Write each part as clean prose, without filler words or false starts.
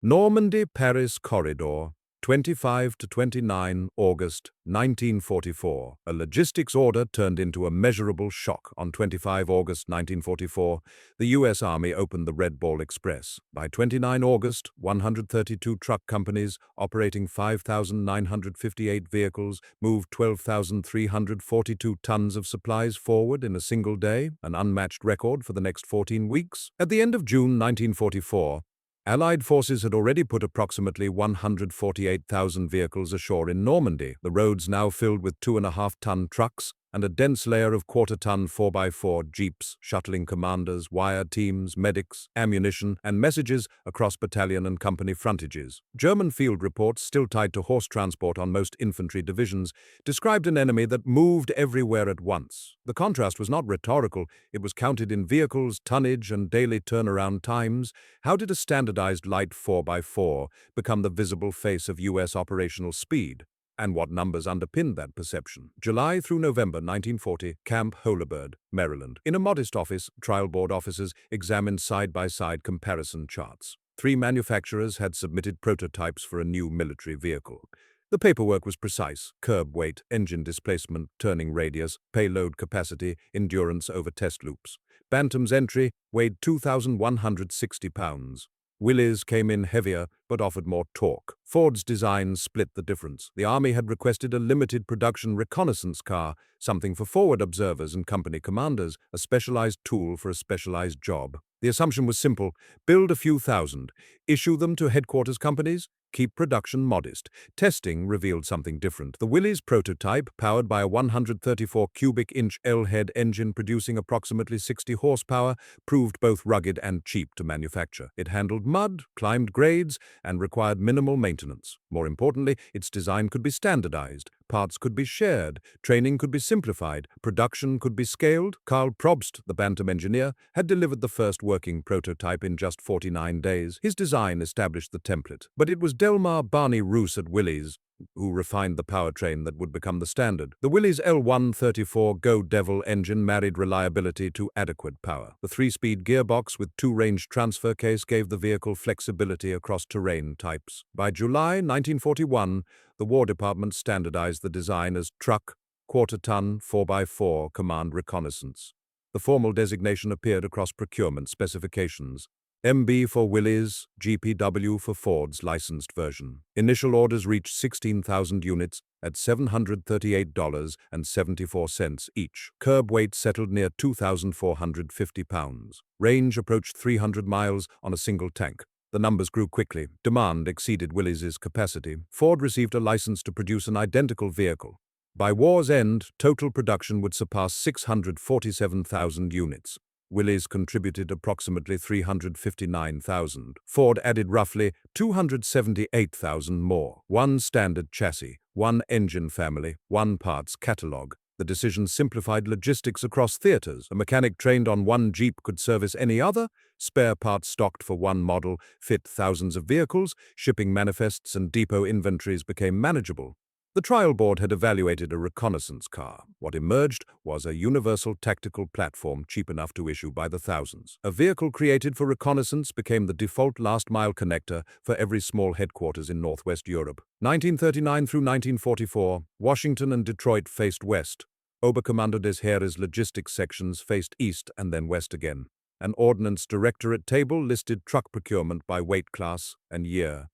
Normandy-Paris corridor, 25 to 29 August 1944. A logistics order turned into a measurable shock. On 25 August 1944, the U.S. Army opened the Red Ball Express. By 29 August, 132 truck companies operating 5,958 vehicles moved 12,342 tons of supplies forward in a single day, an unmatched record for the next 14 weeks. At the end of June 1944, Allied forces had already put approximately 148,000 vehicles ashore in Normandy, the roads now filled with 2.5-ton trucks and a dense layer of quarter-ton 4x4 jeeps, shuttling commanders, wire teams, medics, ammunition, and messages across battalion and company frontages. German field reports, still tied to horse transport on most infantry divisions, described an enemy that moved everywhere at once. The contrast was not rhetorical, it was counted in vehicles, tonnage, and daily turnaround times. How did a standardized light 4x4 become the visible face of U.S. operational speed? And what numbers underpinned that perception? July through November 1940, Camp Holabird, Maryland. In a modest office, trial board officers examined side-by-side comparison charts. 3 manufacturers had submitted prototypes for a new military vehicle. The paperwork was precise: curb weight, engine displacement, turning radius, payload capacity, endurance over test loops. Bantam's entry weighed 2,160 pounds. Willys came in heavier, but offered more torque. Ford's design split the difference. The Army had requested a limited production reconnaissance car, something for forward observers and company commanders, a specialized tool for a specialized job. The assumption was simple: build a few thousand, issue them to headquarters companies, keep production modest. Testing revealed something different. The Willys prototype, powered by a 134 cubic inch L-head engine producing approximately 60 horsepower, proved both rugged and cheap to manufacture. It handled mud, climbed grades, and required minimal maintenance. More importantly, its design could be standardized. Parts could be shared, training could be simplified, production could be scaled. Karl Probst, the Bantam engineer, had delivered the first working prototype in just 49 days. His design established the template, but it was Delmar Barney Roos at Willys who refined the powertrain that would become the standard. The Willys L134 Go Devil engine married reliability to adequate power. The 3-speed gearbox with 2-range transfer case gave the vehicle flexibility across terrain types. By July 1941, the War Department standardized the design as truck, quarter-ton, 4x4 command reconnaissance. The formal designation appeared across procurement specifications: MB for Willys, GPW for Ford's licensed version. Initial orders reached 16,000 units at $738.74 each. Curb weight settled near 2,450 pounds. Range approached 300 miles on a single tank. The numbers grew quickly. Demand exceeded Willys' capacity. Ford received a license to produce an identical vehicle. By war's end, total production would surpass 647,000 units. Willys contributed approximately 359,000. Ford added roughly 278,000 more. One standard chassis, one engine family, one parts catalog. The decision simplified logistics across theaters. A mechanic trained on one Jeep could service any other. Spare parts stocked for one model fit thousands of vehicles. Shipping manifests and depot inventories became manageable. The trial board had evaluated a reconnaissance car. What emerged was a universal tactical platform cheap enough to issue by the thousands. A vehicle created for reconnaissance became the default last-mile connector for every small headquarters in Northwest Europe. 1939 through 1944, Washington and Detroit faced west. Oberkommando des Heeres logistics sections faced east and then west again. An Ordnance Directorate table listed truck procurement by weight class and year.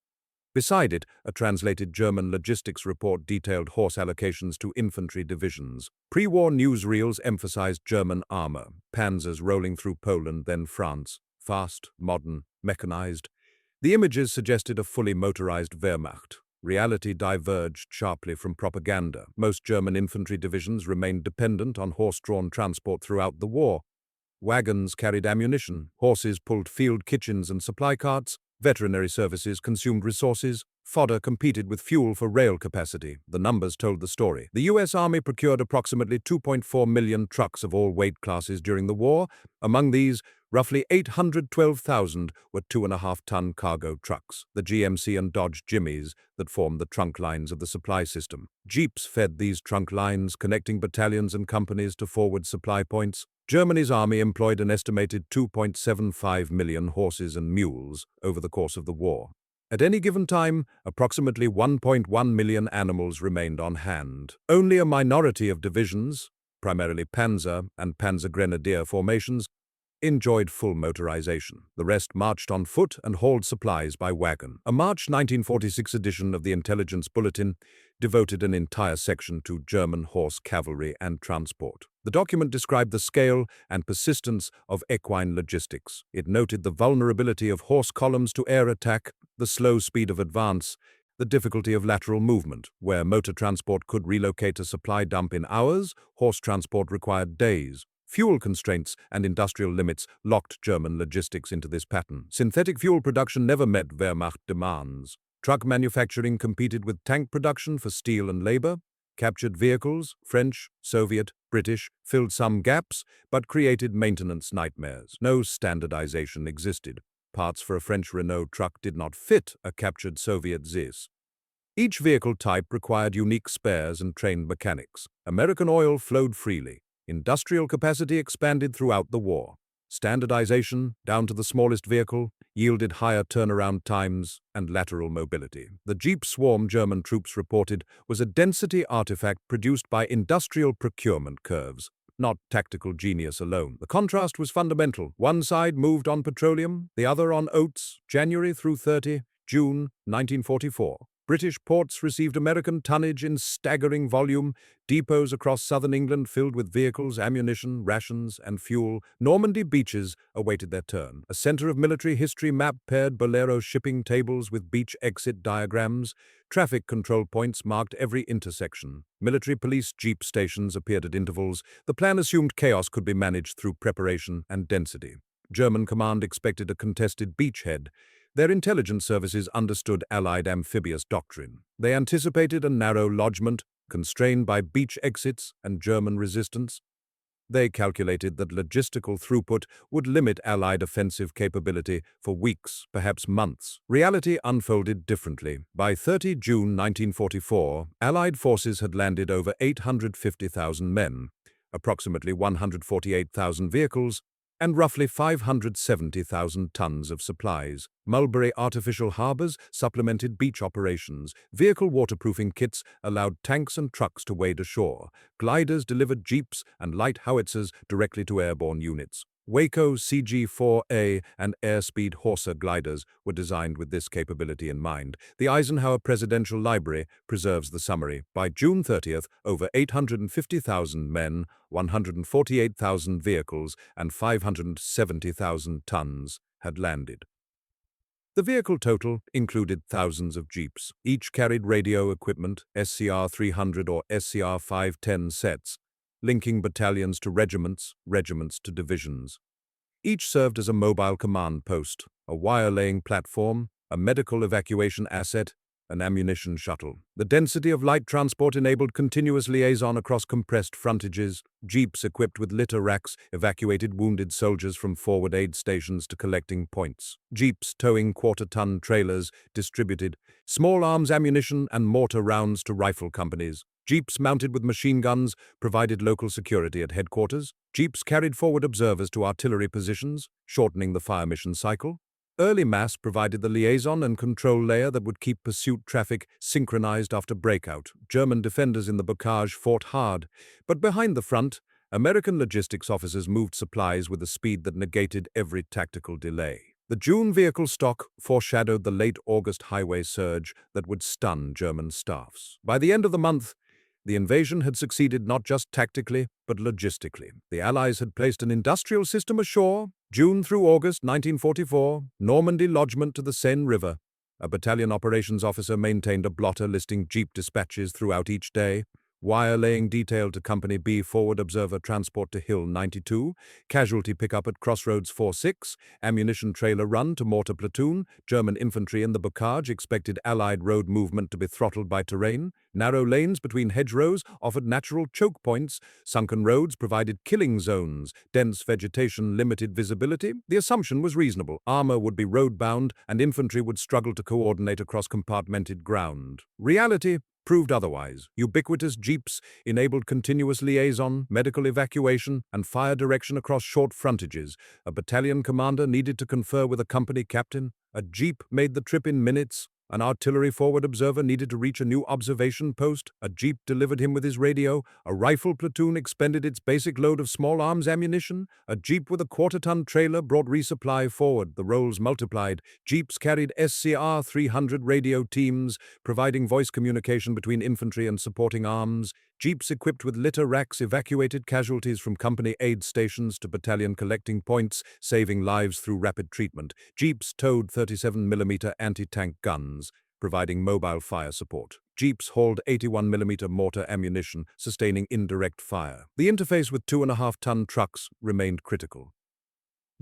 Beside it, a translated German logistics report detailed horse allocations to infantry divisions. Pre-war newsreels emphasized German armor, panzers rolling through Poland, then France. Fast, modern, mechanized. The images suggested a fully motorized Wehrmacht. Reality diverged sharply from propaganda. Most German infantry divisions remained dependent on horse-drawn transport throughout the war. Wagons carried ammunition, horses pulled field kitchens and supply carts, veterinary services consumed resources, fodder competed with fuel for rail capacity. The numbers told the story. The U.S. Army procured approximately 2.4 million trucks of all weight classes during the war. Among these, roughly 812,000 were 2.5-ton cargo trucks, the GMC and Dodge Jimmies that formed the trunk lines of the supply system. Jeeps fed these trunk lines, connecting battalions and companies to forward supply points. Germany's army employed an estimated 2.75 million horses and mules over the course of the war. At any given time, approximately 1.1 million animals remained on hand. Only a minority of divisions, primarily Panzer and Panzer Grenadier formations, enjoyed full motorization. The rest marched on foot and hauled supplies by wagon. A March 1946 edition of the Intelligence Bulletin devoted an entire section to German horse cavalry and transport. The document described the scale and persistence of equine logistics. It noted the vulnerability of horse columns to air attack, the slow speed of advance, the difficulty of lateral movement. Where motor transport could relocate a supply dump in hours, horse transport required days. Fuel constraints and industrial limits locked German logistics into this pattern. Synthetic fuel production never met Wehrmacht demands. Truck manufacturing competed with tank production for steel and labor. Captured vehicles, French, Soviet, British, filled some gaps, but created maintenance nightmares. No standardization existed. Parts for a French Renault truck did not fit a captured Soviet ZIS. Each vehicle type required unique spares and trained mechanics. American oil flowed freely. Industrial capacity expanded throughout the war. Standardization, down to the smallest vehicle, yielded higher turnaround times and lateral mobility. The Jeep swarm German troops reported was a density artifact produced by industrial procurement curves, not tactical genius alone. The contrast was fundamental. One side moved on petroleum, the other on oats, January through 30, June 1944. British ports received American tonnage in staggering volume, depots across southern England filled with vehicles, ammunition, rations, and fuel. Normandy beaches awaited their turn. A center of military history map paired Bolero shipping tables with beach exit diagrams. Traffic control points marked every intersection. Military police jeep stations appeared at intervals. The plan assumed chaos could be managed through preparation and density. German command expected a contested beachhead. Their intelligence services understood Allied amphibious doctrine. They anticipated a narrow lodgment, constrained by beach exits and German resistance. They calculated that logistical throughput would limit Allied offensive capability for weeks, perhaps months. Reality unfolded differently. By 30 June 1944, Allied forces had landed over 850,000 men, approximately 148,000 vehicles, and roughly 570,000 tons of supplies. Mulberry artificial harbors supplemented beach operations. Vehicle waterproofing kits allowed tanks and trucks to wade ashore. Gliders delivered jeeps and light howitzers directly to airborne units. Waco CG-4A and Airspeed Horsa gliders were designed with this capability in mind. The Eisenhower Presidential Library preserves the summary. By June 30th, over 850,000 men, 148,000 vehicles, and 570,000 tons had landed. The vehicle total included thousands of jeeps. Each carried radio equipment, SCR-300 or SCR-510 sets, linking battalions to regiments, regiments to divisions. Each served as a mobile command post, a wire-laying platform, a medical evacuation asset, an ammunition shuttle. The density of light transport enabled continuous liaison across compressed frontages. Jeeps equipped with litter racks evacuated wounded soldiers from forward aid stations to collecting points. Jeeps towing quarter-ton trailers distributed small arms ammunition and mortar rounds to rifle companies. Jeeps mounted with machine guns provided local security at headquarters. Jeeps carried forward observers to artillery positions, shortening the fire mission cycle. Early mass provided the liaison and control layer that would keep pursuit traffic synchronized after breakout. German defenders in the bocage fought hard, but behind the front, American logistics officers moved supplies with a speed that negated every tactical delay. The June vehicle stock foreshadowed the late August highway surge that would stun German staffs. By the end of the month, the invasion had succeeded not just tactically, but logistically. The Allies had placed an industrial system ashore. June through August 1944, Normandy lodgment to the Seine River. A battalion operations officer maintained a blotter listing jeep dispatches throughout each day. Wire laying detail to Company B forward observer transport to Hill 92, casualty pickup at Crossroads 46, ammunition trailer run to mortar platoon, German infantry in the bocage expected Allied road movement to be throttled by terrain, narrow lanes between hedgerows offered natural choke points, sunken roads provided killing zones, dense vegetation limited visibility. The assumption was reasonable. Armor would be road-bound and infantry would struggle to coordinate across compartmented ground. Reality proved otherwise. Ubiquitous jeeps enabled continuous liaison, medical evacuation, and fire direction across short frontages. A battalion commander needed to confer with a company captain. A jeep made the trip in minutes. An artillery forward observer needed to reach a new observation post. A jeep delivered him with his radio. A rifle platoon expended its basic load of small arms ammunition. A jeep with a quarter-ton trailer brought resupply forward. The roles multiplied. Jeeps carried SCR 300 radio teams, providing voice communication between infantry and supporting arms. Jeeps equipped with litter racks evacuated casualties from company aid stations to battalion collecting points, saving lives through rapid treatment. Jeeps towed 37mm anti-tank guns, providing mobile fire support. Jeeps hauled 81mm mortar ammunition, sustaining indirect fire. The interface with 2.5-ton trucks remained critical.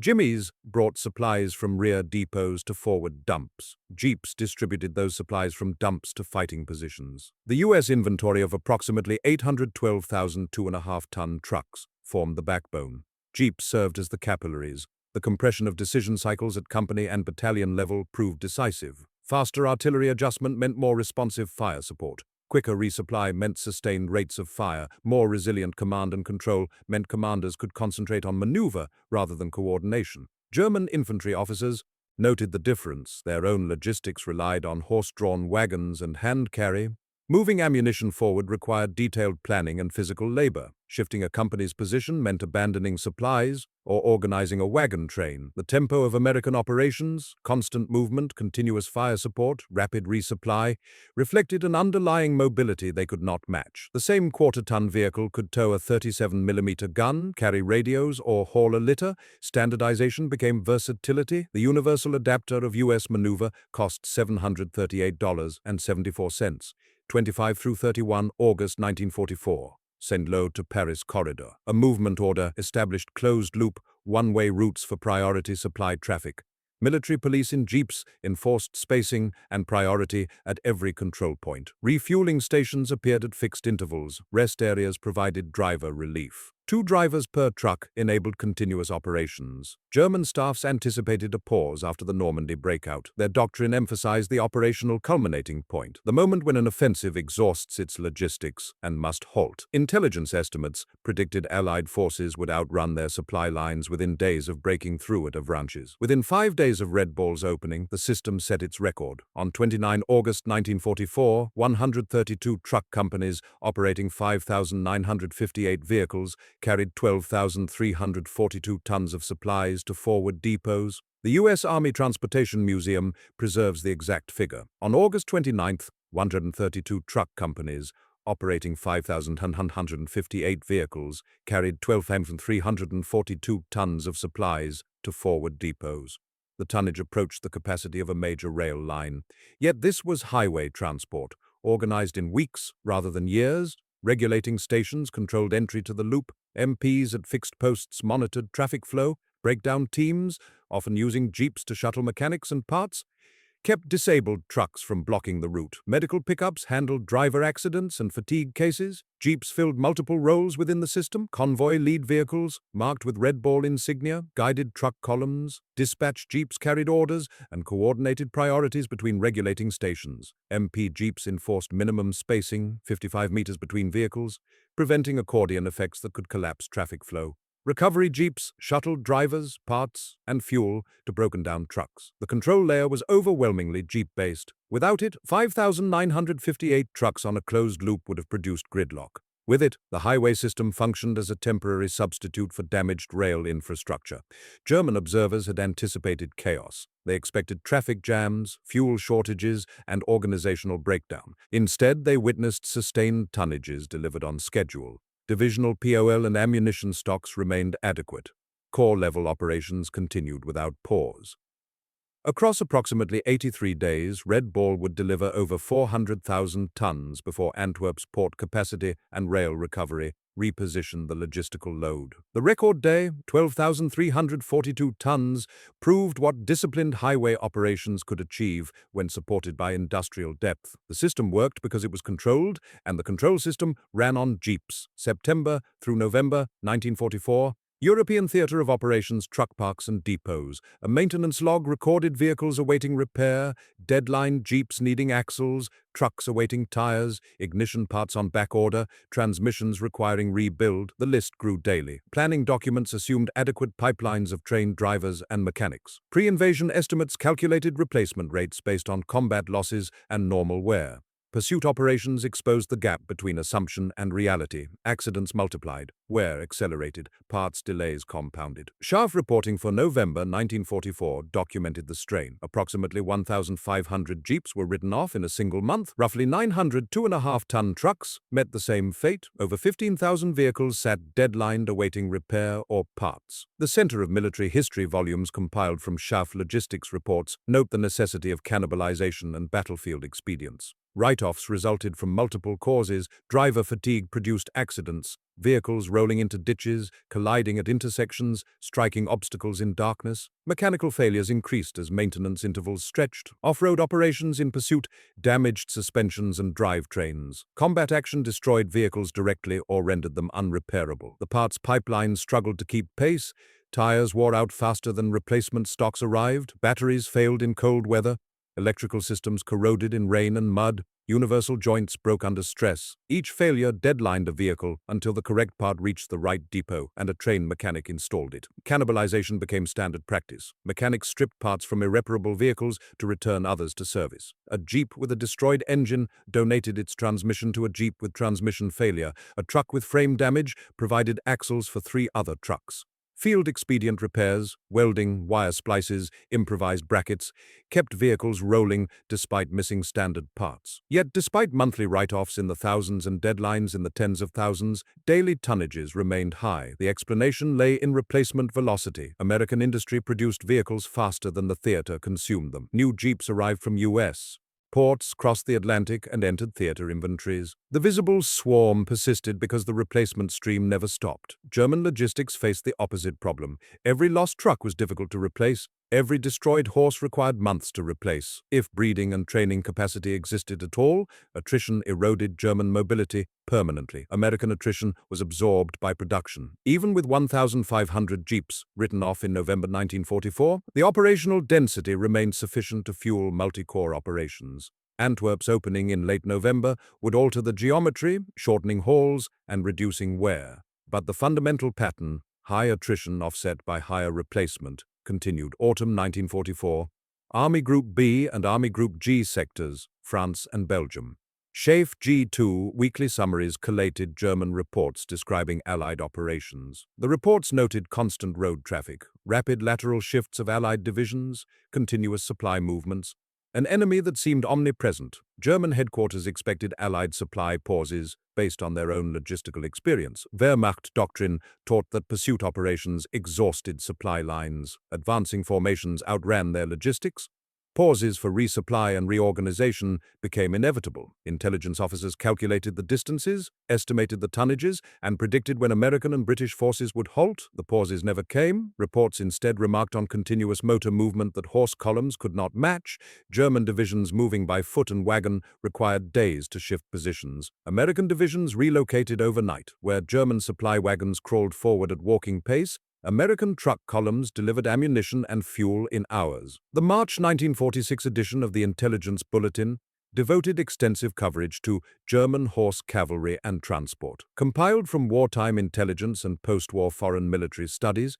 Jimmies brought supplies from rear depots to forward dumps. Jeeps distributed those supplies from dumps to fighting positions. The U.S. inventory of approximately 812,000 2.5-ton trucks formed the backbone. Jeeps served as the capillaries. The compression of decision cycles at company and battalion level proved decisive. Faster artillery adjustment meant more responsive fire support. Quicker resupply meant sustained rates of fire. More resilient command and control meant commanders could concentrate on maneuver rather than coordination. German infantry officers noted the difference. Their own logistics relied on horse-drawn wagons and hand carry. Moving ammunition forward required detailed planning and physical labor. Shifting a company's position meant abandoning supplies or organizing a wagon train. The tempo of American operations, constant movement, continuous fire support, rapid resupply, reflected an underlying mobility they could not match. The same quarter-ton vehicle could tow a 37mm gun, carry radios, or haul a litter. Standardization became versatility. The universal adapter of U.S. maneuver cost $738.74. 25 through 31 August 1944. Saint-Lô to Paris corridor. A movement order established closed-loop, one-way routes for priority supply traffic. Military police in jeeps enforced spacing and priority at every control point. Refueling stations appeared at fixed intervals. Rest areas provided driver relief. 2 drivers per truck enabled continuous operations. German staffs anticipated a pause after the Normandy breakout. Their doctrine emphasized the operational culminating point, the moment when an offensive exhausts its logistics and must halt. Intelligence estimates predicted Allied forces would outrun their supply lines within days of breaking through at Avranches. Within 5 days of Red Ball's opening, the system set its record. On 29 August 1944, 132 truck companies operating 5,958 vehicles carried 12,342 tons of supplies to forward depots. The U.S. Army Transportation Museum preserves the exact figure. On August 29th, 132 truck companies operating 5,158 vehicles carried 12,342 tons of supplies to forward depots. The tonnage approached the capacity of a major rail line. Yet this was highway transport, organized in weeks rather than years. Regulating stations controlled entry to the loop. MPs at fixed posts monitored traffic flow. Breakdown teams, often using jeeps to shuttle mechanics and parts, kept disabled trucks from blocking the route. Medical pickups handled driver accidents and fatigue cases. Jeeps filled multiple roles within the system. Convoy lead vehicles, marked with Red Ball insignia, guided truck columns. Dispatch jeeps carried orders and coordinated priorities between regulating stations. MP jeeps enforced minimum spacing, 55 meters between vehicles, preventing accordion effects that could collapse traffic flow. Recovery jeeps shuttled drivers, parts, and fuel to broken-down trucks. The control layer was overwhelmingly jeep-based. Without it, 5,958 trucks on a closed loop would have produced gridlock. With it, the highway system functioned as a temporary substitute for damaged rail infrastructure. German observers had anticipated chaos. They expected traffic jams, fuel shortages, and organizational breakdown. Instead, they witnessed sustained tonnages delivered on schedule. Divisional POL and ammunition stocks remained adequate. Corps-level operations continued without pause. Across approximately 83 days, Red Ball would deliver over 400,000 tons before Antwerp's port capacity and rail recovery repositioned the logistical load. The record day, 12,342 tons, proved what disciplined highway operations could achieve when supported by industrial depth. The system worked because it was controlled, and the control system ran on jeeps. September through November 1944, European Theatre of Operations, truck parks and depots. A maintenance log recorded vehicles awaiting repair, deadline jeeps needing axles, trucks awaiting tires, ignition parts on back order, transmissions requiring rebuild. The list grew daily. Planning documents assumed adequate pipelines of trained drivers and mechanics. Pre-invasion estimates calculated replacement rates based on combat losses and normal wear. Pursuit operations exposed the gap between assumption and reality. Accidents multiplied, wear accelerated, parts delays compounded. Sharp reporting for November 1944 documented the strain. Approximately 1,500 jeeps were written off in a single month. Roughly 900 2.5-ton trucks met the same fate. Over 15,000 vehicles sat deadlined awaiting repair or parts. The Center of Military History volumes compiled from Schaff logistics reports note the necessity of cannibalization and battlefield expedients. Write-offs resulted from multiple causes. Driver fatigue produced accidents, vehicles rolling into ditches, colliding at intersections, striking obstacles in darkness. Mechanical failures increased as maintenance intervals stretched. Off-road operations in pursuit damaged suspensions and drivetrains. Combat action destroyed vehicles directly or rendered them unrepairable. The parts pipeline struggled to keep pace. Tires wore out faster than replacement stocks arrived. Batteries failed in cold weather. Electrical systems corroded in rain and mud. Universal joints broke under stress. Each failure deadlined a vehicle until the correct part reached the right depot and a trained mechanic installed it. Cannibalization became standard practice. Mechanics stripped parts from irreparable vehicles to return others to service. A Jeep with a destroyed engine donated its transmission to a Jeep with transmission failure. A truck with frame damage provided axles for 3 other trucks. Field expedient repairs, welding, wire splices, improvised brackets, kept vehicles rolling despite missing standard parts. Yet despite monthly write-offs in the thousands and deadlines in the tens of thousands, daily tonnages remained high. The explanation lay in replacement velocity. American industry produced vehicles faster than the theater consumed them. New Jeeps arrived from U.S. ports, crossed the Atlantic, and entered theater inventories. The visible swarm persisted because the replacement stream never stopped. German logistics faced the opposite problem. Every lost truck was difficult to replace. Every destroyed horse required months to replace. If breeding and training capacity existed at all, attrition eroded German mobility permanently. American attrition was absorbed by production. Even with 1,500 Jeeps written off in November 1944, the operational density remained sufficient to fuel multi-corps operations. Antwerp's opening in late November would alter the geometry, shortening hauls and reducing wear. But the fundamental pattern, high attrition offset by higher replacement, continued. Autumn 1944. Army Group B and Army Group G sectors, France and Belgium. Schaff G2 weekly summaries collated German reports describing Allied operations. The reports noted constant road traffic, rapid lateral shifts of Allied divisions, continuous supply movements, an enemy that seemed omnipresent. German headquarters expected Allied supply pauses based on their own logistical experience. Wehrmacht doctrine taught that pursuit operations exhausted supply lines. Advancing formations outran their logistics. Pauses for resupply and reorganization became inevitable. Intelligence officers calculated the distances, estimated the tonnages, and predicted when American and British forces would halt. The pauses never came. Reports instead remarked on continuous motor movement that horse columns could not match. German divisions moving by foot and wagon required days to shift positions. American divisions relocated overnight, where German supply wagons crawled forward at walking pace. American truck columns delivered ammunition and fuel in hours. The March 1946 edition of the Intelligence Bulletin devoted extensive coverage to German horse cavalry and transport. Compiled from wartime intelligence and post-war foreign military studies,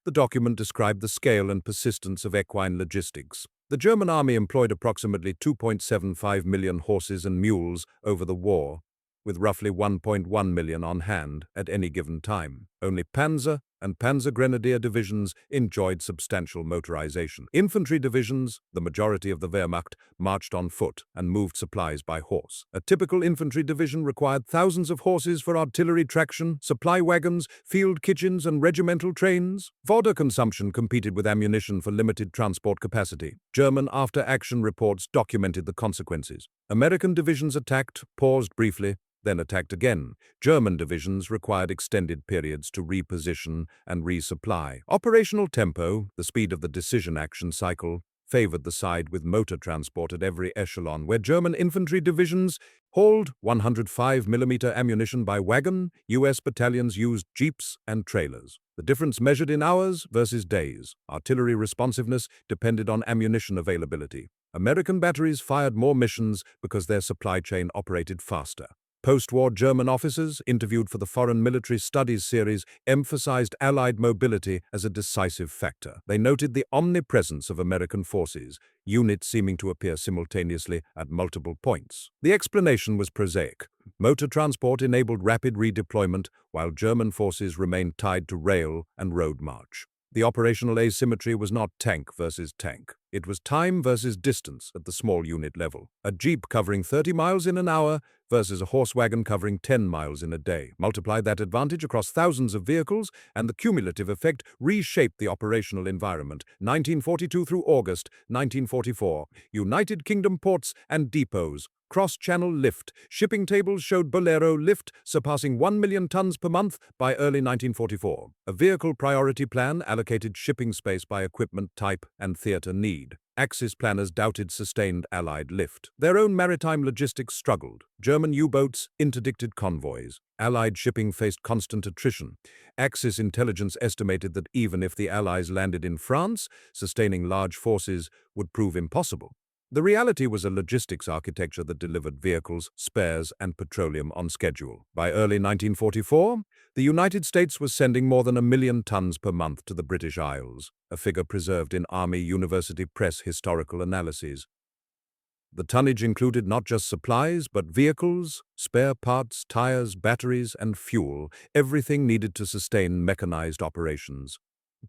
the document described the scale and persistence of equine logistics. The German army employed approximately 2.75 million horses and mules over the war, with roughly 1.1 million on hand at any given time. Only Panzer and Panzer Grenadier divisions enjoyed substantial motorization. Infantry divisions, the majority of the Wehrmacht, marched on foot and moved supplies by horse. A typical infantry division required thousands of horses for artillery traction, supply wagons, field kitchens, and regimental trains. Fodder consumption competed with ammunition for limited transport capacity. German after-action reports documented the consequences. American divisions attacked, paused briefly, then attacked again. German divisions required extended periods to reposition and resupply. Operational tempo, the speed of the decision-action cycle, favored the side with motor transport at every echelon, where German infantry divisions hauled 105mm ammunition by wagon, U.S. battalions used jeeps and trailers. The difference measured in hours versus days. Artillery responsiveness depended on ammunition availability. American batteries fired more missions because their supply chain operated faster. Post-war German officers, interviewed for the Foreign Military Studies series, emphasized Allied mobility as a decisive factor. They noted the omnipresence of American forces, units seeming to appear simultaneously at multiple points. The explanation was prosaic. Motor transport enabled rapid redeployment, while German forces remained tied to rail and road march. The operational asymmetry was not tank versus tank. It was time versus distance at the small unit level. A jeep covering 30 miles in an hour versus a horse wagon covering 10 miles in a day. Multiply that advantage across thousands of vehicles, and the cumulative effect reshaped the operational environment. 1942 through August 1944. United Kingdom ports and depots. Cross-channel lift. Shipping tables showed Bolero lift surpassing 1 million tons per month by early 1944. A vehicle priority plan allocated shipping space by equipment type and theater need. Axis planners doubted sustained Allied lift. Their own maritime logistics struggled. German U-boats interdicted convoys. Allied shipping faced constant attrition. Axis intelligence estimated that even if the Allies landed in France, sustaining large forces would prove impossible. The reality was a logistics architecture that delivered vehicles, spares, and petroleum on schedule. By early 1944, the United States was sending more than 1 million tons per month to the British Isles, a figure preserved in Army University Press historical analyses. The tonnage included not just supplies, but vehicles, spare parts, tires, batteries, and fuel, everything needed to sustain mechanized operations.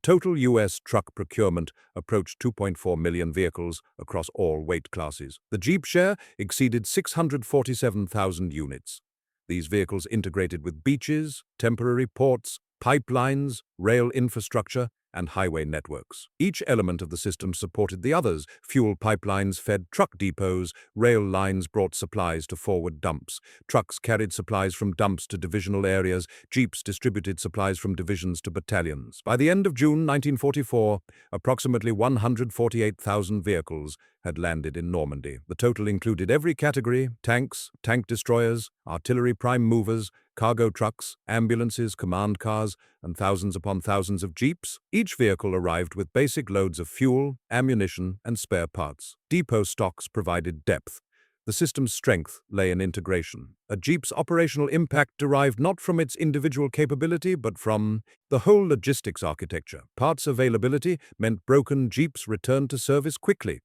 Total U.S. truck procurement approached 2.4 million vehicles across all weight classes. The Jeep share exceeded 647,000 units. These vehicles integrated with beaches, temporary ports, pipelines, rail infrastructure, and highway networks. Each element of the system supported the others. Fuel pipelines fed truck depots, rail lines brought supplies to forward dumps, trucks carried supplies from dumps to divisional areas, jeeps distributed supplies from divisions to battalions. By the end of June 1944, approximately 148,000 vehicles had landed in Normandy. The total included every category: tanks, tank destroyers, artillery prime movers, cargo trucks, ambulances, command cars, and thousands upon thousands of jeeps. Each vehicle arrived with basic loads of fuel, ammunition, and spare parts. Depot stocks provided depth. The system's strength lay in integration. A jeep's operational impact derived not from its individual capability, but from the whole logistics architecture. Parts availability meant broken jeeps returned to service quickly.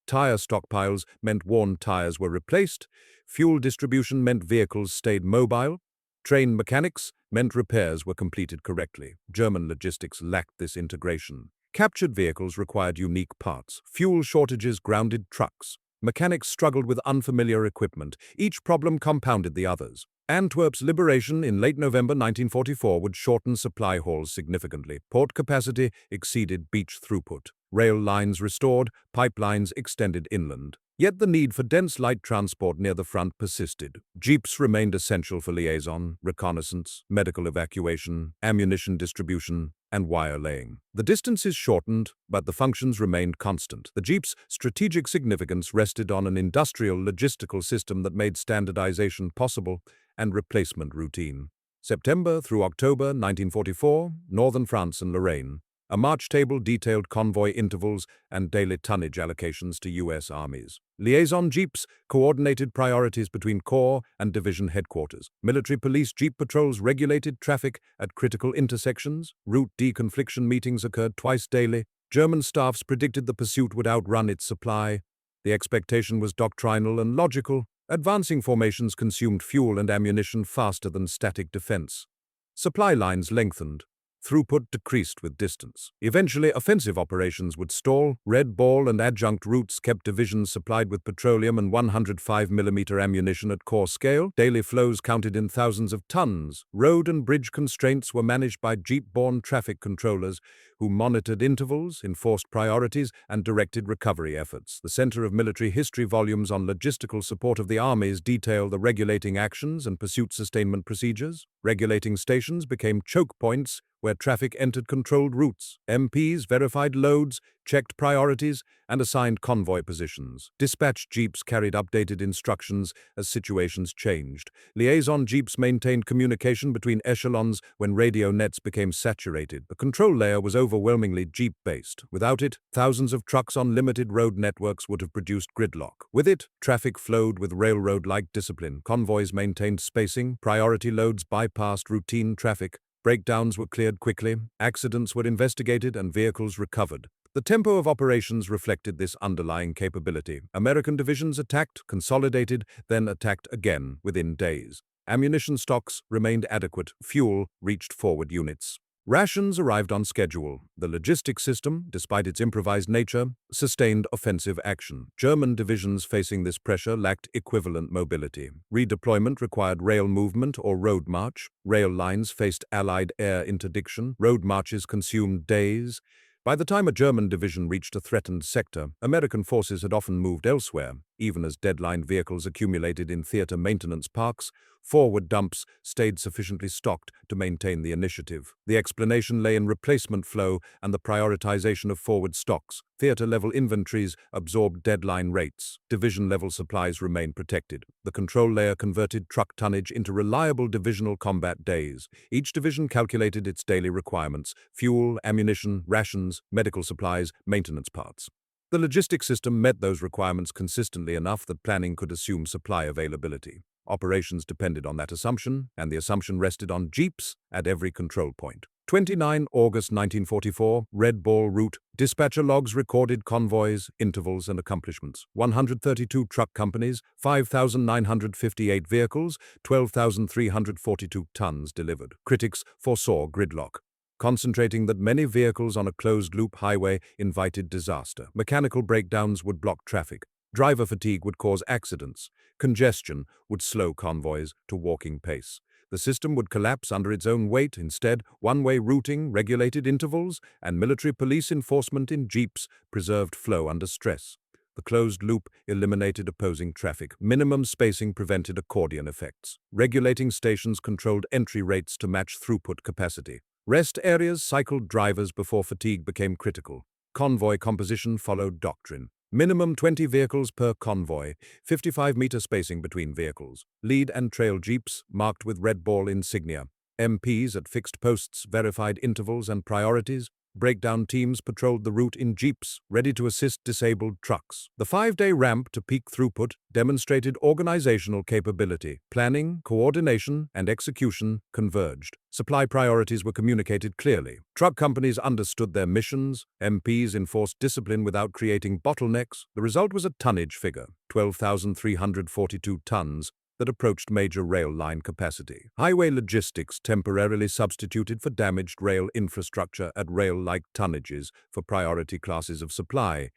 Tire stockpiles meant worn tires were replaced. Fuel distribution meant vehicles stayed mobile. Train mechanics meant repairs were completed correctly. German logistics lacked this integration. Captured vehicles required unique parts. Fuel shortages grounded trucks. Mechanics struggled with unfamiliar equipment. Each problem compounded the others. Antwerp's liberation in late November 1944 would shorten supply hauls significantly. Port capacity exceeded beach throughput. Rail lines restored, pipelines extended inland. Yet the need for dense light transport near the front persisted. Jeeps remained essential for liaison, reconnaissance, medical evacuation, ammunition distribution, and wire laying. The distances shortened, but the functions remained constant. The Jeep's strategic significance rested on an industrial logistical system that made standardization possible and replacement routine. September through October 1944, northern France and Lorraine. A march table detailed convoy intervals and daily tonnage allocations to U.S. armies. Liaison jeeps coordinated priorities between corps and division headquarters. Military police jeep patrols regulated traffic at critical intersections. Route deconfliction meetings occurred twice daily. German staffs predicted the pursuit would outrun its supply. The expectation was doctrinal and logical. Advancing formations consumed fuel and ammunition faster than static defense. Supply lines lengthened. Throughput decreased with distance. Eventually, offensive operations would stall. Red Ball and adjunct routes kept divisions supplied with petroleum and 105mm ammunition at core scale. Daily flows counted in thousands of tons. Road and bridge constraints were managed by jeep-borne traffic controllers who monitored intervals, enforced priorities, and directed recovery efforts. The Center of Military History volumes on logistical support of the armies detail the regulating actions and pursuit sustainment procedures. Regulating stations became choke points where traffic entered controlled routes. MPs verified loads, checked priorities, and assigned convoy positions. Dispatch jeeps carried updated instructions as situations changed. Liaison jeeps maintained communication between echelons when radio nets became saturated. The control layer was overwhelmingly jeep-based. Without it, thousands of trucks on limited road networks would have produced gridlock. With it, traffic flowed with railroad-like discipline. Convoys maintained spacing, priority loads bypassed routine traffic, breakdowns were cleared quickly, accidents were investigated, and vehicles recovered. The tempo of operations reflected this underlying capability. American divisions attacked, consolidated, then attacked again within days. Ammunition stocks remained adequate. Fuel reached forward units. Rations arrived on schedule. The logistics system, despite its improvised nature, sustained offensive action. German divisions facing this pressure lacked equivalent mobility. Redeployment required rail movement or road march. Rail lines faced Allied air interdiction. Road marches consumed days. By the time a German division reached a threatened sector, American forces had often moved elsewhere. Even as deadline vehicles accumulated in theater maintenance parks, forward dumps stayed sufficiently stocked to maintain the initiative. The explanation lay in replacement flow and the prioritization of forward stocks. Theater-level inventories absorbed deadline rates. Division-level supplies remained protected. The control layer converted truck tonnage into reliable divisional combat days. Each division calculated its daily requirements: fuel, ammunition, rations, medical supplies, maintenance parts. The logistics system met those requirements consistently enough that planning could assume supply availability. Operations depended on that assumption, and the assumption rested on jeeps at every control point. 29 August 1944, Red Ball route. Dispatcher logs recorded convoys, intervals, and accomplishments. 132 truck companies, 5,958 vehicles, 12,342 tons delivered. Critics foresaw gridlock. Concentrating that many vehicles on a closed-loop highway invited disaster. Mechanical breakdowns would block traffic. Driver fatigue would cause accidents. Congestion would slow convoys to walking pace. The system would collapse under its own weight. Instead, one-way routing, regulated intervals, and military police enforcement in jeeps preserved flow under stress. The closed loop eliminated opposing traffic. Minimum spacing prevented accordion effects. Regulating stations controlled entry rates to match throughput capacity. Rest areas cycled drivers before fatigue became critical. Convoy composition followed doctrine. Minimum 20 vehicles per convoy, 55-meter spacing between vehicles. Lead and trail jeeps marked with red ball insignia. MPs at fixed posts verified intervals and priorities. Breakdown teams patrolled the route in jeeps, ready to assist disabled trucks. The 5-day ramp to peak throughput demonstrated organizational capability. Planning, coordination, and execution converged. Supply priorities were communicated clearly. Truck companies understood their missions. MPs enforced discipline without creating bottlenecks. The result was a tonnage figure, 12,342 tons, that approached major rail line capacity. Highway logistics temporarily substituted for damaged rail infrastructure at rail-like tonnages for priority classes of supply.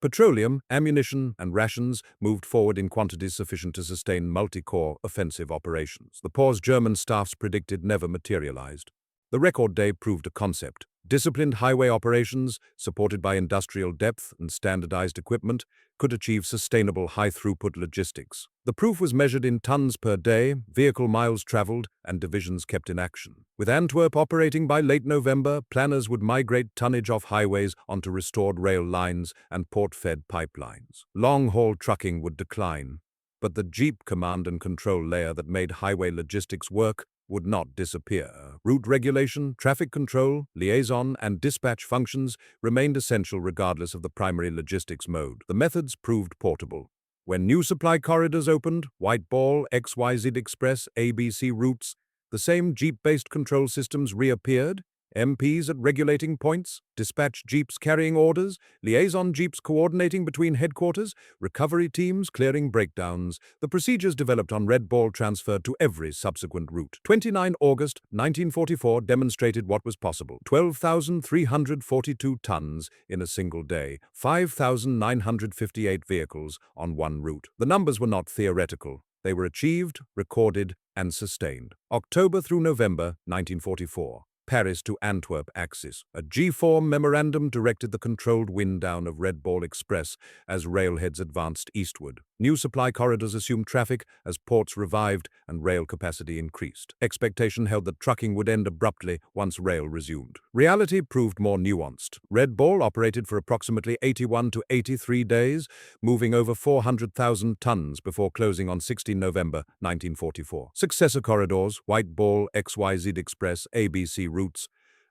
Petroleum, ammunition, and rations moved forward in quantities sufficient to sustain multi-corps offensive operations. The pause German staffs predicted never materialized. The record day proved a concept. Disciplined highway operations, supported by industrial depth and standardized equipment, could achieve sustainable high-throughput logistics. The proof was measured in tons per day, vehicle miles traveled, and divisions kept in action. With Antwerp operating by late November, planners would migrate tonnage off highways onto restored rail lines and port-fed pipelines. Long-haul trucking would decline, but the Jeep command and control layer that made highway logistics work would not disappear. Route regulation, traffic control, liaison, and dispatch functions remained essential regardless of the primary logistics mode. The methods proved portable. When new supply corridors opened, White Ball, XYZ Express, ABC routes, the same Jeep-based control systems reappeared. MPs at regulating points, dispatch jeeps carrying orders, liaison jeeps coordinating between headquarters, recovery teams clearing breakdowns. The procedures developed on Red Ball transferred to every subsequent route. 29 August 1944 demonstrated what was possible. 12,342 tons in a single day, 5,958 vehicles on one route. The numbers were not theoretical. They were achieved, recorded, and sustained. October through November 1944. Paris to Antwerp axis. A G4 memorandum directed the controlled wind-down of Red Ball Express as railheads advanced eastward. New supply corridors assumed traffic as ports revived and rail capacity increased. Expectation held that trucking would end abruptly once rail resumed. Reality proved more nuanced. Red Ball operated for approximately 81 to 83 days, moving over 400,000 tons before closing on 16 November 1944. Successor corridors, White Ball, XYZ Express, ABC routes,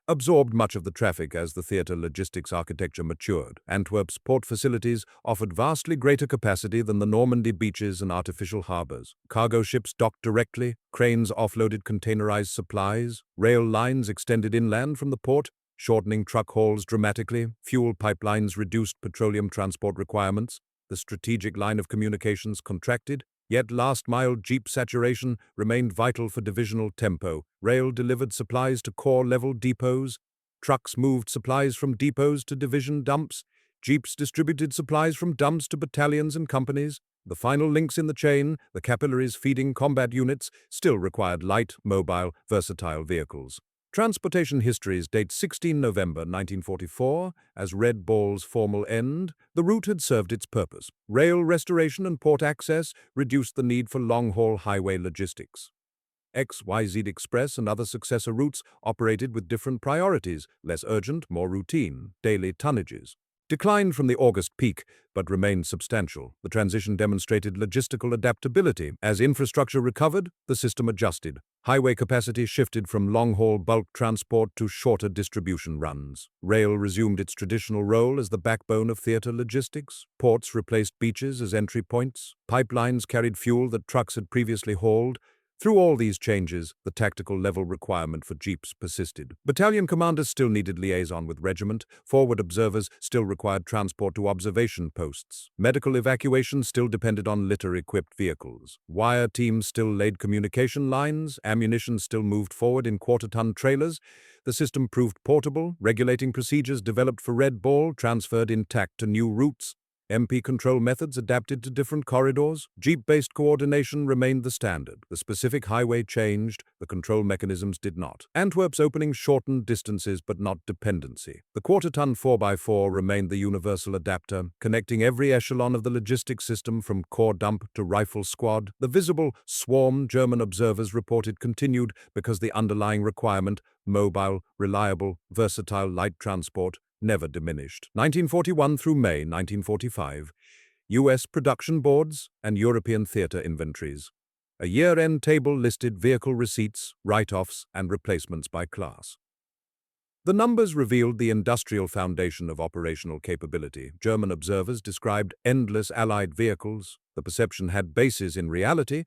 absorbed much of the traffic as the theatre logistics architecture matured. Antwerp's port facilities offered vastly greater capacity than the Normandy beaches and artificial harbours. Cargo ships docked directly, cranes offloaded containerized supplies, rail lines extended inland from the port, shortening truck hauls dramatically, fuel pipelines reduced petroleum transport requirements, the strategic line of communications contracted, yet last-mile jeep saturation remained vital for divisional tempo. Rail delivered supplies to corps-level depots. Trucks moved supplies from depots to division dumps. Jeeps distributed supplies from dumps to battalions and companies. The final links in the chain, the capillaries feeding combat units, still required light, mobile, versatile vehicles. Transportation histories date 16 November 1944 as Red Ball's formal end. The route had served its purpose. Rail restoration and port access reduced the need for long-haul highway logistics. XYZ Express and other successor routes operated with different priorities, less urgent, more routine. Daily tonnages declined from the August peak, but remained substantial. The transition demonstrated logistical adaptability. As infrastructure recovered, the system adjusted. Highway capacity shifted from long-haul bulk transport to shorter distribution runs. Rail resumed its traditional role as the backbone of theatre logistics. Ports replaced beaches as entry points. Pipelines carried fuel that trucks had previously hauled. Through all these changes, the tactical level requirement for jeeps persisted. Battalion commanders still needed liaison with regiment. Forward observers still required transport to observation posts. Medical evacuation still depended on litter-equipped vehicles. Wire teams still laid communication lines. Ammunition still moved forward in quarter-ton trailers. The system proved portable. Regulating procedures developed for Red Ball transferred intact to new routes. MP control methods adapted to different corridors. Jeep-based coordination remained the standard. The specific highway changed, the control mechanisms did not. Antwerp's opening shortened distances but not dependency. The quarter-ton 4x4 remained the universal adapter, connecting every echelon of the logistics system from corps dump to rifle squad. The visible swarm German observers reported continued because the underlying requirement, mobile, reliable, versatile light transport, never diminished. 1941 through May 1945, U.S. production boards and European theatre inventories. A year-end table listed vehicle receipts, write-offs, and replacements by class. The numbers revealed the industrial foundation of operational capability. German observers described endless Allied vehicles. The perception had basis in reality,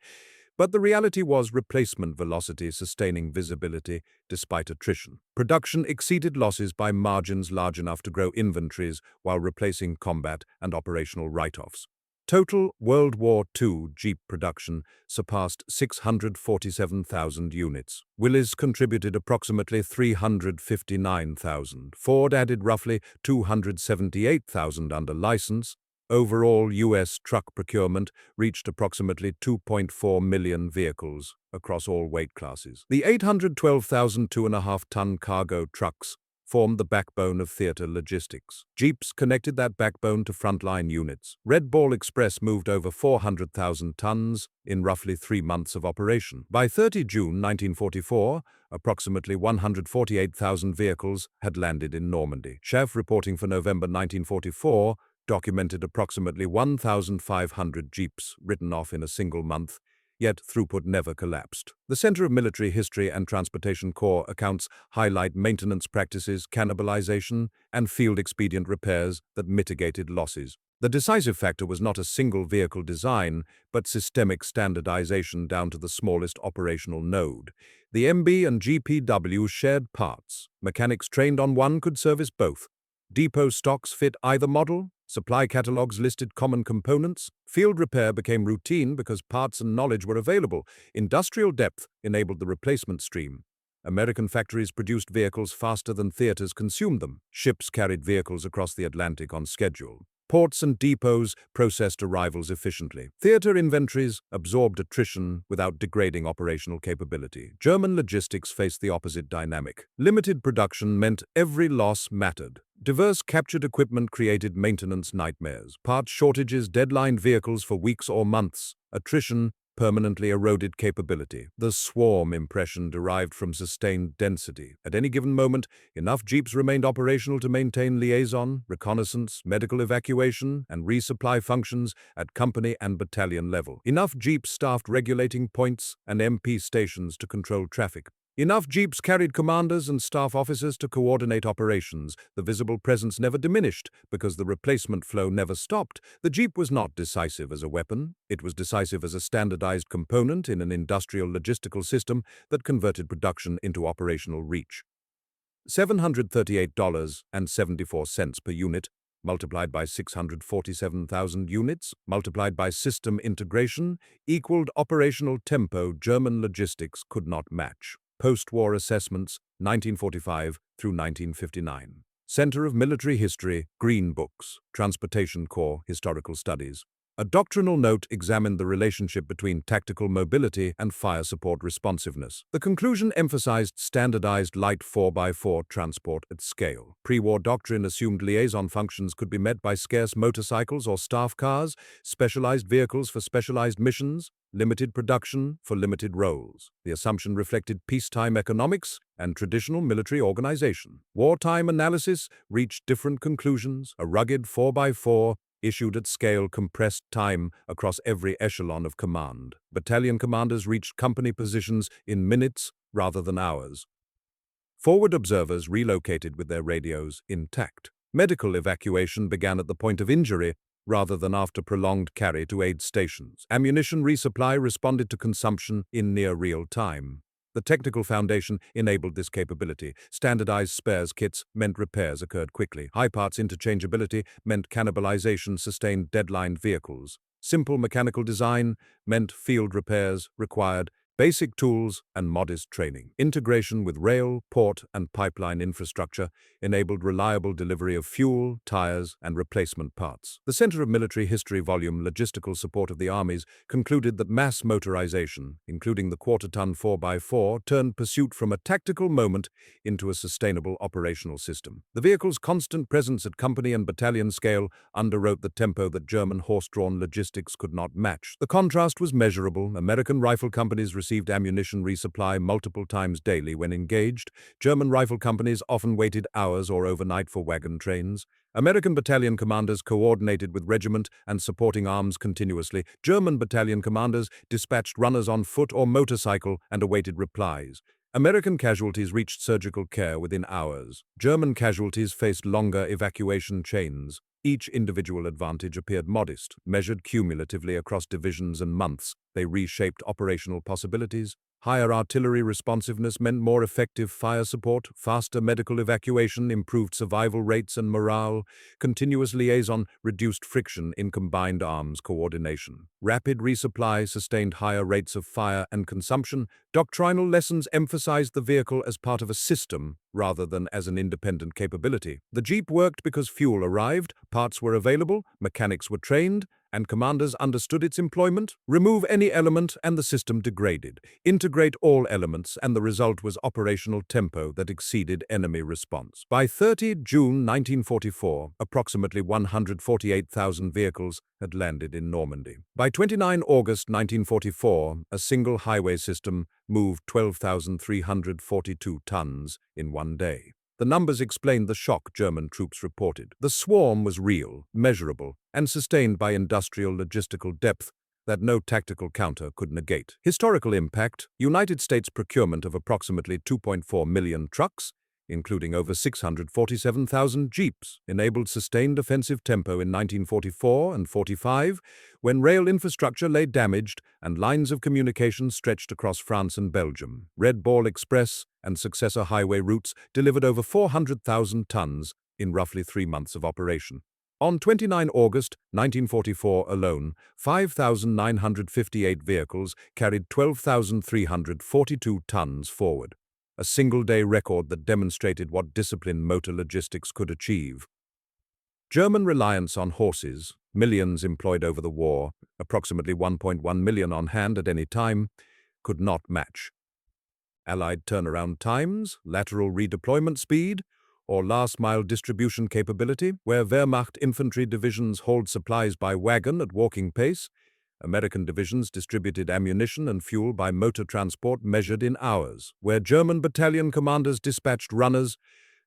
but the reality was replacement velocity sustaining visibility despite attrition. Production exceeded losses by margins large enough to grow inventories while replacing combat and operational write-offs. Total World War II Jeep production surpassed 647,000 units. Willys contributed approximately 359,000. Ford added roughly 278,000 under license. Overall, U.S. truck procurement reached approximately 2.4 million vehicles across all weight classes. The 812,000 2.5-ton cargo trucks formed the backbone of theatre logistics. Jeeps connected that backbone to frontline units. Red Ball Express moved over 400,000 tons in roughly 3 months of operation. By 30 June 1944, approximately 148,000 vehicles had landed in Normandy. Chef reporting for November 1944 documented approximately 1,500 jeeps written off in a single month, yet throughput never collapsed. The Center of Military History and Transportation Corps accounts highlight maintenance practices, cannibalization, and field expedient repairs that mitigated losses. The decisive factor was not a single vehicle design, but systemic standardization down to the smallest operational node. The MB and GPW shared parts. Mechanics trained on one could service both. Depot stocks fit either model. Supply catalogs listed common components. Field repair became routine because parts and knowledge were available. Industrial depth enabled the replacement stream. American factories produced vehicles faster than theaters consumed them. Ships carried vehicles across the Atlantic on schedule. Ports and depots processed arrivals efficiently. Theater inventories absorbed attrition without degrading operational capability. German logistics faced the opposite dynamic. Limited production meant every loss mattered. Diverse captured equipment created maintenance nightmares. Parts shortages deadlined vehicles for weeks or months. Attrition permanently eroded capability. The swarm impression derived from sustained density. At any given moment, enough jeeps remained operational to maintain liaison, reconnaissance, medical evacuation, and resupply functions at company and battalion level. Enough jeeps staffed regulating points and MP stations to control traffic. Enough jeeps carried commanders and staff officers to coordinate operations. The visible presence never diminished because the replacement flow never stopped. The jeep was not decisive as a weapon. It was decisive as a standardized component in an industrial logistical system that converted production into operational reach. $738.74 per unit, multiplied by 647,000 units, multiplied by system integration, equaled operational tempo German logistics could not match. Post-war assessments, 1945 through 1959. Center of Military History, Green Books, Transportation Corps, Historical Studies. A doctrinal note examined the relationship between tactical mobility and fire support responsiveness. The conclusion emphasized standardized light 4x4 transport at scale. Pre-war doctrine assumed liaison functions could be met by scarce motorcycles or staff cars, specialized vehicles for specialized missions, limited production for limited roles. The assumption reflected peacetime economics and traditional military organization. Wartime analysis reached different conclusions. A rugged 4x4 issued at scale compressed time across every echelon of command. Battalion commanders reached company positions in minutes rather than hours. Forward observers relocated with their radios intact. Medical evacuation began at the point of injury rather than after prolonged carry to aid stations. Ammunition resupply responded to consumption in near real time. The technical foundation enabled this capability. Standardized spares kits meant repairs occurred quickly. High parts interchangeability meant cannibalization sustained deadlined vehicles. Simple mechanical design meant field repairs required basic tools and modest training. Integration with rail, port, and pipeline infrastructure enabled reliable delivery of fuel, tires, and replacement parts. The Center of Military History volume, Logistical Support of the Armies, concluded that mass motorization, including the quarter-ton 4x4, turned pursuit from a tactical moment into a sustainable operational system. The vehicle's constant presence at company and battalion scale underwrote the tempo that German horse-drawn logistics could not match. The contrast was measurable. American rifle companies received ammunition resupply multiple times daily when engaged. German rifle companies often waited hours or overnight for wagon trains. American battalion commanders coordinated with regiment and supporting arms continuously. German battalion commanders dispatched runners on foot or motorcycle and awaited replies. American casualties reached surgical care within hours. German casualties faced longer evacuation chains. Each individual advantage appeared modest. Measured cumulatively across divisions and months, they reshaped operational possibilities. Higher artillery responsiveness meant more effective fire support, faster medical evacuation, improved survival rates and morale. Continuous liaison reduced friction in combined arms coordination. Rapid resupply sustained higher rates of fire and consumption. Doctrinal lessons emphasized the vehicle as part of a system rather than as an independent capability. The Jeep worked because fuel arrived, parts were available, mechanics were trained, and commanders understood its employment. Remove any element and the system degraded. Integrate all elements and the result was operational tempo that exceeded enemy response. By 30 June 1944, approximately 148,000 vehicles had landed in Normandy. By 29 August 1944, a single highway system moved 12,342 tons in one day. The numbers explained the shock German troops reported. The swarm was real, measurable, and sustained by industrial logistical depth that no tactical counter could negate. Historical impact: United States procurement of approximately 2.4 million trucks, including over 647,000 jeeps, enabled sustained offensive tempo in 1944 and 45, when rail infrastructure lay damaged and lines of communication stretched across France and Belgium. Red Ball Express and successor highway routes delivered over 400,000 tons in roughly 3 months of operation. On 29 August 1944 alone, 5,958 vehicles carried 12,342 tons forward. A single-day record that demonstrated what disciplined motor logistics could achieve. German reliance on horses, millions employed over the war, approximately 1.1 million on hand at any time, could not match. Allied turnaround times, lateral redeployment speed, or last-mile distribution capability, where Wehrmacht infantry divisions hauled supplies by wagon at walking pace, American divisions distributed ammunition and fuel by motor transport measured in hours, where German battalion commanders dispatched runners,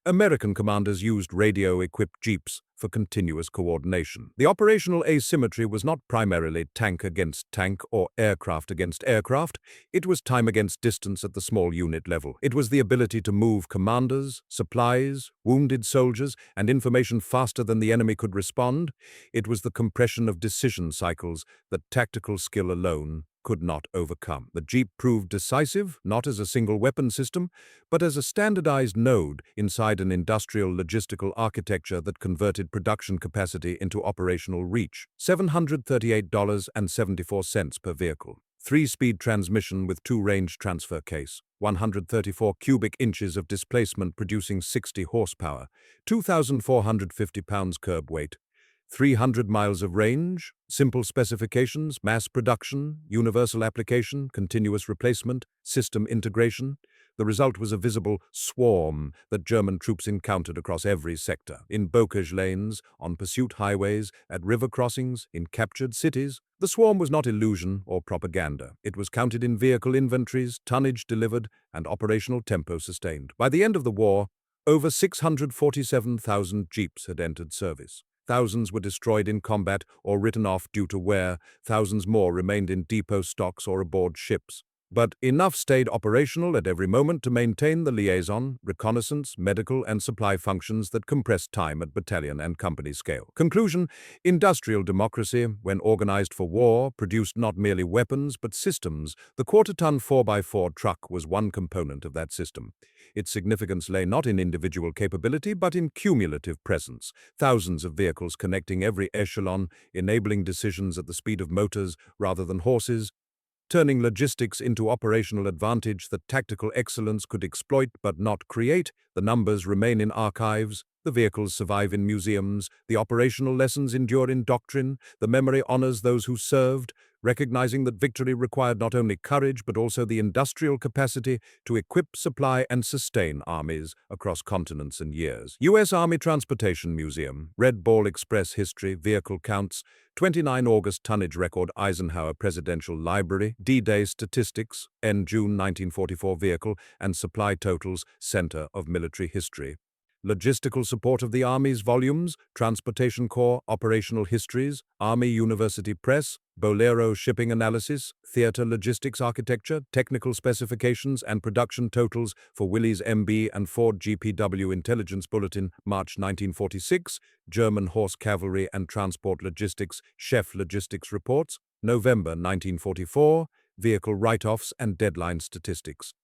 American commanders used radio-equipped jeeps for continuous coordination. The operational asymmetry was not primarily tank against tank or aircraft against aircraft. It was time against distance at the small unit level. It was the ability to move commanders, supplies, wounded soldiers, and information faster than the enemy could respond. It was the compression of decision cycles that tactical skill alone could not overcome. The Jeep proved decisive, not as a single weapon system, but as a standardized node inside an industrial logistical architecture that converted production capacity into operational reach. $738.74 per vehicle. 3-speed transmission with 2-range transfer case. 134 cubic inches of displacement producing 60 horsepower. 2,450 pounds curb weight. 300 miles of range, simple specifications, mass production, universal application, continuous replacement, system integration. The result was a visible swarm that German troops encountered across every sector, in bocage lanes, on pursuit highways, at river crossings, in captured cities. The swarm was not illusion or propaganda. It was counted in vehicle inventories, tonnage delivered, and operational tempo sustained. By the end of the war, over 647,000 jeeps had entered service. Thousands were destroyed in combat or written off due to wear. Thousands more remained in depot stocks or aboard ships. But enough stayed operational at every moment to maintain the liaison, reconnaissance, medical, and supply functions that compressed time at battalion and company scale. Conclusion: industrial democracy, when organized for war, produced not merely weapons but systems. The quarter-ton 4x4 truck was one component of that system. Its significance lay not in individual capability but in cumulative presence. Thousands of vehicles connecting every echelon, enabling decisions at the speed of motors rather than horses, turning logistics into operational advantage that tactical excellence could exploit but not create. The numbers remain in archives, the vehicles survive in museums, the operational lessons endure in doctrine, the memory honors those who served, recognizing that victory required not only courage but also the industrial capacity to equip, supply, and sustain armies across continents and years. U.S. Army Transportation Museum, Red Ball Express History, Vehicle Counts, 29 August Tonnage Record, Eisenhower Presidential Library, D-Day Statistics, June 1944 Vehicle and Supply Totals, Center of Military History. Logistical support of the Army's volumes, Transportation Corps, Operational Histories, Army University Press, Bolero Shipping Analysis, Theater Logistics Architecture, Technical Specifications and Production Totals for Willys MB and Ford GPW Intelligence Bulletin, March 1946, German Horse Cavalry and Transport Logistics, Chef Logistics Reports, November 1944, Vehicle Write-Offs and Deadline Statistics.